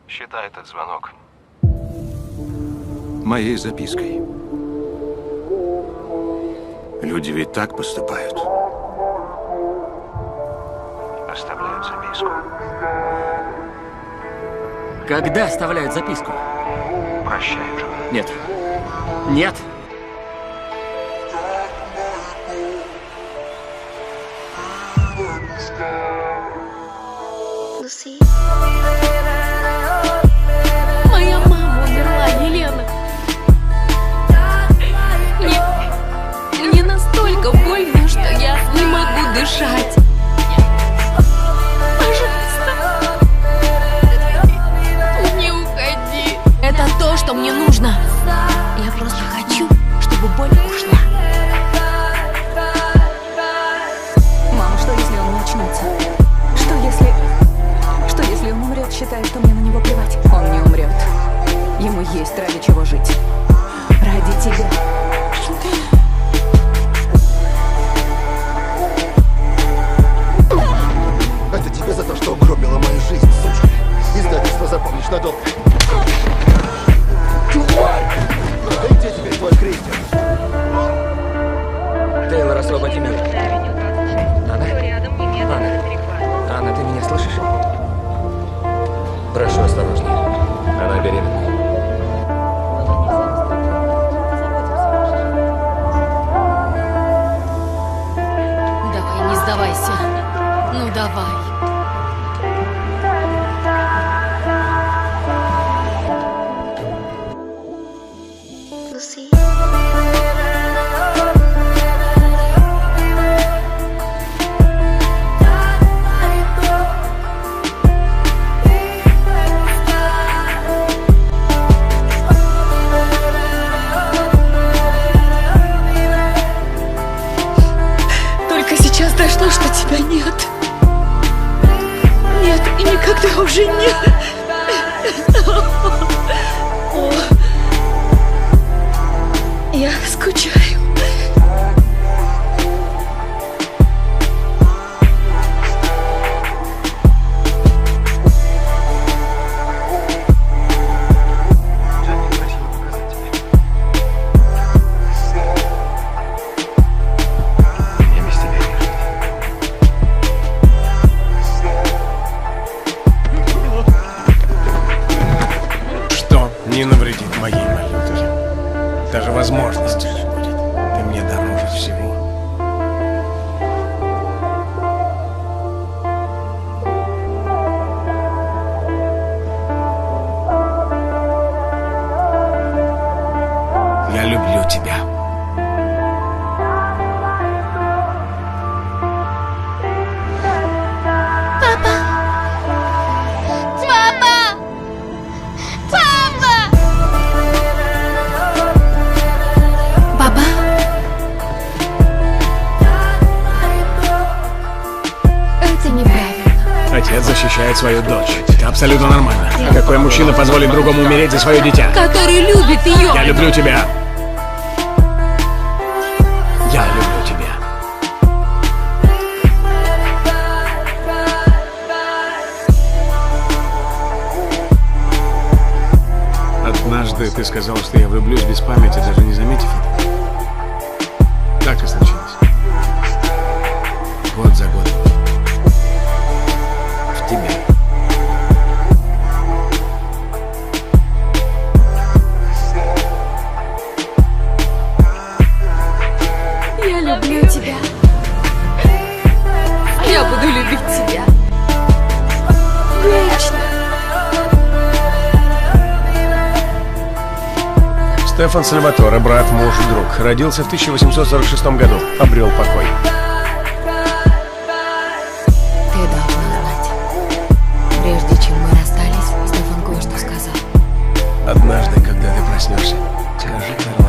Считай этот звонок Моей запиской. Люди ведь так поступают. оставляют записку. Когда оставляют записку? Прощай, Джон. Нет. Нет. Lucy. Моя мама умерла, Елена. Мне настолько больно, что я не могу дышать. Пожалуйста, не уходи. Это то, что мне нужно. Я просто хочу, чтобы боль ушла. Мама, что если он не очнется? Что если он умрет, считая, что мне на него плевать? Он не умрет. Ему есть ради чего жить. Ради тебя. Это тебе за то, что угробила мою жизнь, сучка. Издательство запомнишь надолго. И где теперь твой крейсер? Тейлор, освободи мир. Анна? Анна? Анна, ты меня слышишь? Прошу, осторожней. Она беременна. Давай, не сдавайся. Ну давай. Lucy. Только сейчас дошло, что тебя нет. Нет, и никогда уже нет. О, я скучаю. Мне без тебя не жить. Что не навредит моей малютке? Даже возможности не будет. Ты мне дороже всего. Я люблю тебя. Папа! Папа! Папа? Это неправильно. Отец защищает свою дочь. Это абсолютно нормально. А какой мужчина позволит другому умереть за свое дитя? Который любит ее. Я люблю тебя. Я люблю тебя. Однажды ты сказал, что я влюблюсь без памяти, даже не заметив это. Так и случилось. Год за годом. В тебя. Я люблю тебя. Я буду любить тебя. Вечно. Стефан Сальваторе, брат, муж, друг. Родился в 1846 году. Обрел покой. Ты должна знать. Прежде чем мы расстались, Стефан кое-что сказал. Однажды, когда ты проснешься, скажи, Карл,